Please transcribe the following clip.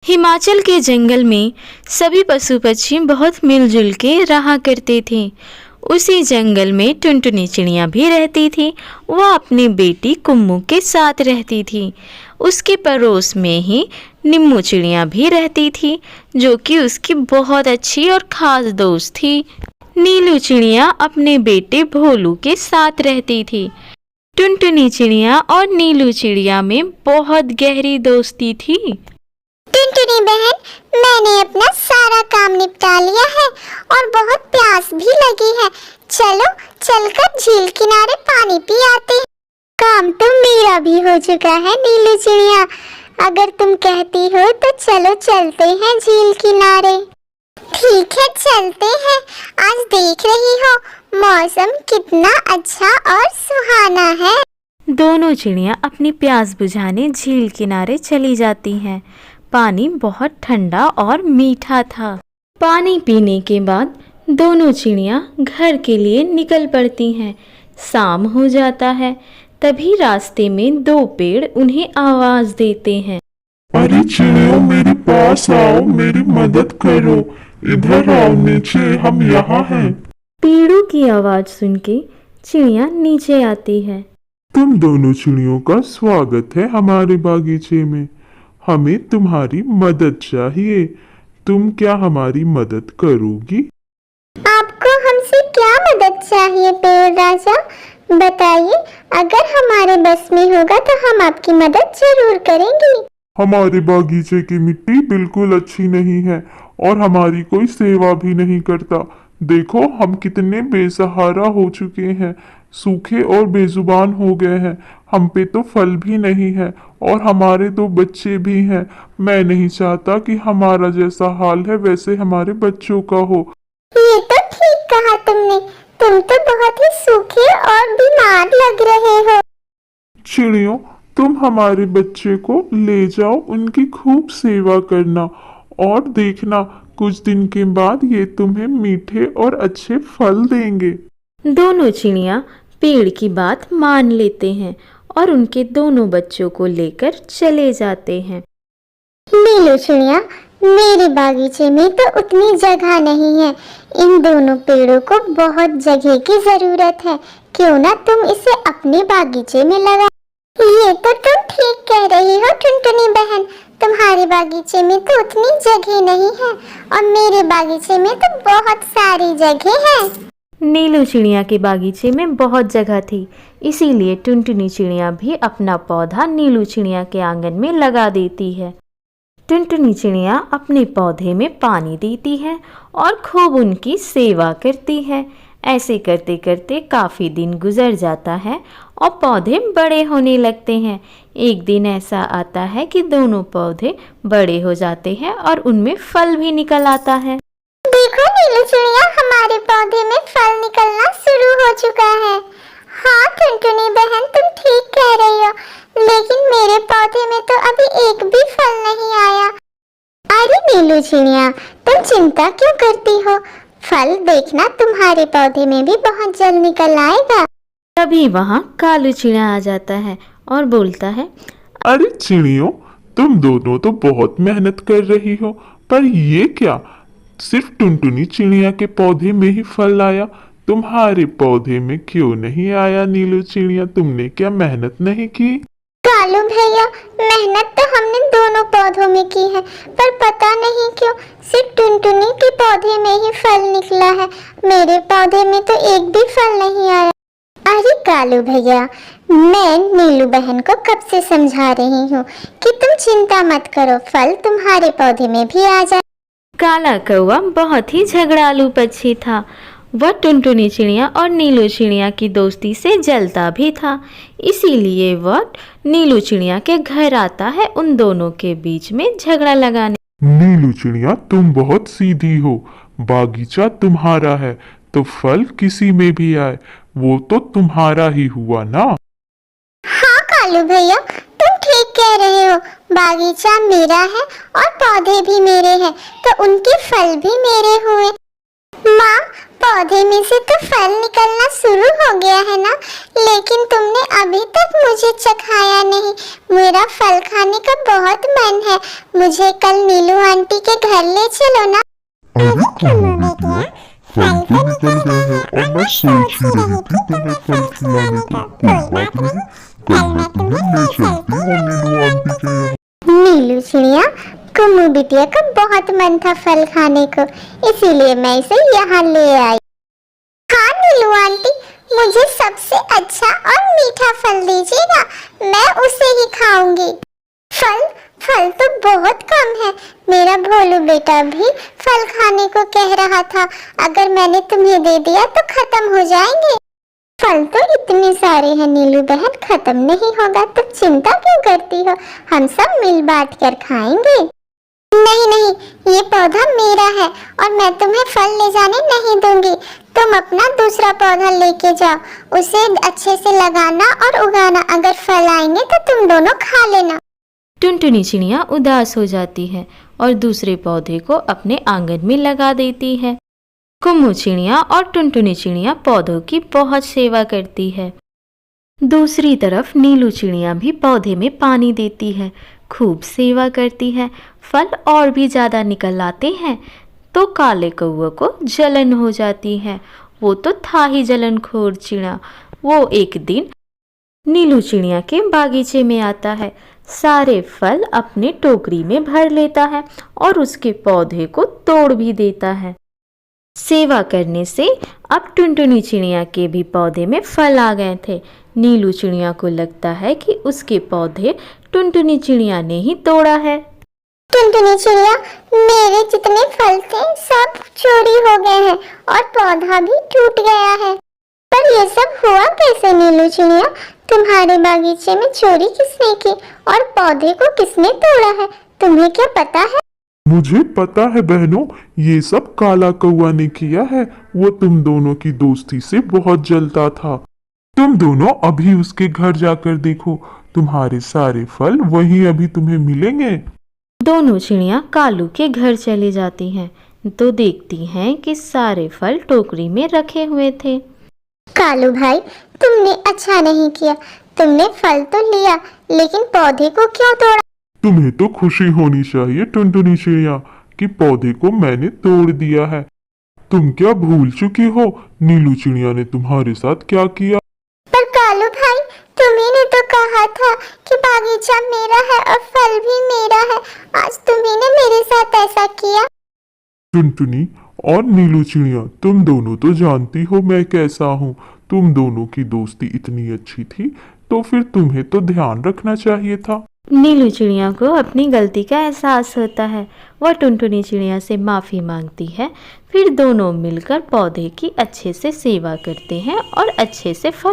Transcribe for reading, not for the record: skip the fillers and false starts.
हिमाचल के जंगल में सभी पशु पक्षी बहुत मिलजुल के रहा करते थे। उसी जंगल में टुनटुनी चिड़िया भी रहती थी। वह अपनी बेटी कुम्मू के साथ रहती थी। उसके पड़ोस में ही निम्मू चिड़िया भी रहती थी, जो कि उसकी बहुत अच्छी और ख़ास दोस्त थी। नीलू चिड़िया अपने बेटे भोलू के साथ रहती थी। टुनटुनी चिड़िया और नीलू चिड़िया में बहुत गहरी दोस्ती थी। टुनटुनी बहन, मैंने अपना सारा काम निपटा लिया है और बहुत प्यास भी लगी है। चलो चलकर झील किनारे पानी पी आते हैं। काम तो मेरा भी हो चुका है नीलू चिड़िया। अगर तुम कहती हो तो चलो चलते हैं झील किनारे। ठीक है, चलते हैं। आज देख रही हो मौसम कितना अच्छा और सुहाना है। दोनों चिड़िया अपनी प्यास बुझाने झील किनारे चली जाती हैं। पानी बहुत ठंडा और मीठा था। पानी पीने के बाद दोनों चिड़िया घर के लिए निकल पड़ती हैं। शाम हो जाता है। तभी रास्ते में दो पेड़ उन्हें आवाज देते हैं। अरे चिड़ियों, मेरे पास आओ, मेरी मदद करो। इधर आओ नीचे, हम यहाँ हैं। पेड़ों की आवाज सुन के चिड़िया नीचे आती है। तुम दोनों चिड़ियों का स्वागत है हमारे बागीचे में। हमें तुम्हारी मदद चाहिए। तुम क्या हमारी मदद करोगी? आपको हमसे क्या मदद चाहिए पेड़ राजा? बताइए, अगर हमारे बस में होगा तो हम आपकी मदद जरूर करेंगे। हमारे बागीचे की मिट्टी बिल्कुल अच्छी नहीं है और हमारी कोई सेवा भी नहीं करता। देखो, हम कितने बेसहारा हो चुके हैं, सूखे और बेजुबान हो गए हैं। हम पे तो फल भी नहीं है और हमारे दो बच्चे भी हैं। मैं नहीं चाहता कि हमारा जैसा हाल है वैसे हमारे बच्चों का हो। ये तो ठीक कहा तुमने। तुम तो बहुत ही सूखे और बीमार लग रहे हो। चिड़ियों, तुम हमारे बच्चे को ले जाओ, उनकी खूब सेवा करना और देखना कुछ दिन के बाद ये तुम्हें मीठे और अच्छे फल देंगे। दोनों चिड़िया पेड़ की बात मान लेते हैं और उनके दोनों बच्चों को लेकर चले जाते हैं। नीलू चिड़िया, मेरे बागीचे में तो उतनी जगह नहीं है। इन दोनों पेड़ों को बहुत जगह की जरूरत है। क्यों ना तुम इसे अपने बागीचे में लगा। ये तो तुम ठीक कह रही हो टुनटुनी बहन। तुम्हारे बागीचे में तो उतनी जगह नहीं है और मेरे बागीचे में तो बहुत सारी जगह है। नीलू चिड़िया के बागीचे में बहुत जगह थी, इसीलिए टुनटुनी चिड़िया भी अपना पौधा नीलू चिड़िया के आंगन में लगा देती है। टुनटुनी चिड़िया अपने पौधे में पानी देती है और खूब उनकी सेवा करती है। ऐसे करते करते काफ़ी दिन गुजर जाता है और पौधे बड़े होने लगते हैं। एक दिन ऐसा आता है कि दोनों पौधे बड़े हो जाते हैं और उनमें फल भी निकल आता है। देखो नीलू चिड़िया, हमारे पौधे में फल निकलना शुरू हो चुका है। हाँ टुनटुनी बहन, तुम ठीक कह रही हो, लेकिन मेरे पौधे में तो अभी एक भी फल नहीं आया। अरे नीलू चिड़िया, तुम चिंता क्यों करती हो? फल देखना तुम्हारे पौधे में भी बहुत जल्द निकल आएगा। तभी वहाँ कालू चिड़िया आ जाता है और बोलता है, अरे चिड़ियों, तुम दोनों तो बहुत मेहनत कर रही हो, पर ये क्या, सिर्फ टुनटुनी चिड़िया के पौधे में ही फल आया, तुम्हारे पौधे में क्यों नहीं आया? नीलू चिड़िया, तुमने क्या मेहनत नहीं की? कालू भैया, मेहनत तो हमने दोनों पौधों में की है, पर पता नहीं क्यों सिर्फ टुनटुनी के पौधे में ही फल निकला है। मेरे पौधे में तो एक भी फल नहीं आया। अरे कालू भैया, मैं नीलू बहन को कब से समझा रही हूँ कि तुम चिंता मत करो, फल तुम्हारे पौधे में भी आ जाए। काला कौवा बहुत ही झगड़ालू पक्षी था। वह टुनटुनी चिड़िया और नीलू चिड़िया की दोस्ती से जलता भी था, इसीलिए वह नीलू चिड़िया के घर आता है उन दोनों के बीच में झगड़ा लगाने। नीलू चिड़िया, तुम बहुत सीधी हो। बागीचा तुम्हारा है तो फल किसी में भी आए वो तो तुम्हारा ही हुआ ना। हाँ कालू भैया, तुम ठीक कह रहे हो। बागीचा मेरा है और पौधे भी मेरे हैं, तो उनके फल भी मेरे हुए। माँ, पौधे में से तो फल निकलना शुरू हो गया है ना, लेकिन तुमने अभी तक मुझे चखाया नहीं। मेरा फल खाने का बहुत मन है, मुझे कल नीलू आंटी के घर ले चलो ना। अरे कमू बिटिया, फल तो निकल गए हैं और मैं सोच ही रही थी तुम्हें फल खिलाने का। कोई बात नहीं, कल मैं तुम्हें ले चलती हूँ नीलू आंटी के यहाँ। नीलू चिड़िया, कुम्मू बिटिया का बहुत मन था फल खाने को, इसीलिए मैं इसे यहाँ ले आई। हाँ नीलू आंटी, मुझे सबसे अच्छा और मीठा फल दीजिएगा, मैं उसे ही खाऊंगी। फल तो बहुत कम है, मेरा भोलू बेटा भी फल खाने को कह रहा था, अगर मैंने तुम्हें दे दिया तो खत्म हो जाएंगे। फल तो इतने सारे हैं नीलू बहन, खत्म नहीं होगा, तो चिंता क्यों करती हो, हम सब मिल बांट कर खाएंगे। नहीं, ये पौधा मेरा है और मैं तुम्हें फल ले जाने नहीं दूंगी। तुम अपना दूसरा पौधा लेके जाओ, उसे अच्छे से लगाना और उगाना, अगर फल आएंगे तो तुम दोनों खा लेना। टुनटुनी चिड़िया उदास हो जाती है और दूसरे पौधे को अपने आंगन में लगा देती है। कुम्मू चिड़िया और टुनटुनी चिड़िया पौधों की बहुत सेवा करती है। दूसरी तरफ नीलू चिड़िया भी पौधे में पानी देती है, खूब सेवा करती है। फल और भी ज़्यादा निकल आते हैं तो काले कौवे को जलन हो जाती है। वो तो था ही जलनखोर चिड़िया। वो एक दिन नीलू चिड़िया के बागीचे में आता है, सारे फल अपने टोकरी में भर लेता है और उसके पौधे को तोड़ भी देता है। सेवा करने से अब टुनटुनी चिड़िया के भी पौधे में फल आ गए थे। नीलू चिड़िया को लगता है कि उसके पौधे टुनटुनी चिड़िया ने ही तोड़ा है। टुनटुनी चिड़िया, मेरे जितने फल थे सब चोरी हो गए हैं और पौधा भी टूट गया है, पर ये सब हुआ कैसे नीलू चिड़िया? तुम्हारे बागीचे में चोरी किसने की और पौधे को किसने तोड़ा है, तुम्हें क्या पता है? मुझे पता है बहनों, ये सब काला कौवा ने किया है। वो तुम दोनों की दोस्ती से बहुत जलता था। तुम दोनों अभी उसके घर जाकर देखो, तुम्हारे सारे फल वहीं अभी तुम्हें मिलेंगे। दोनों चिड़िया कालू के घर चली जाती हैं तो देखती हैं कि सारे फल टोकरी में रखे हुए थे। कालू भाई, तुमने अच्छा नहीं किया, तुमने फल तो लिया लेकिन पौधे को क्यों तोड़ा? तुम्हें तो खुशी होनी चाहिए टुनटुनी चिड़िया कि पौधे को मैंने तोड़ दिया है। तुम क्या भूल चुकी हो नीलू चिड़िया ने तुम्हारे साथ क्या किया? पर कालू भाई, तुम्ही ने तो कहा था कि बागीचा मेरा है और फल भी मेरा है, आज तुम्ही ने मेरे साथ ऐसा किया। टुनटुनी और नीलू चिड़िया, तुम दोनों तो जानती हो मैं कैसा हूँ। तुम दोनों की दोस्ती इतनी अच्छी थी तो फिर तुम्हें तो ध्यान रखना चाहिए था। नीलू चिड़िया को अपनी गलती का एहसास होता है। वह टुनटुनी चिड़िया से माफ़ी मांगती है। फिर दोनों मिलकर पौधे की अच्छे से सेवा करते हैं और अच्छे से फल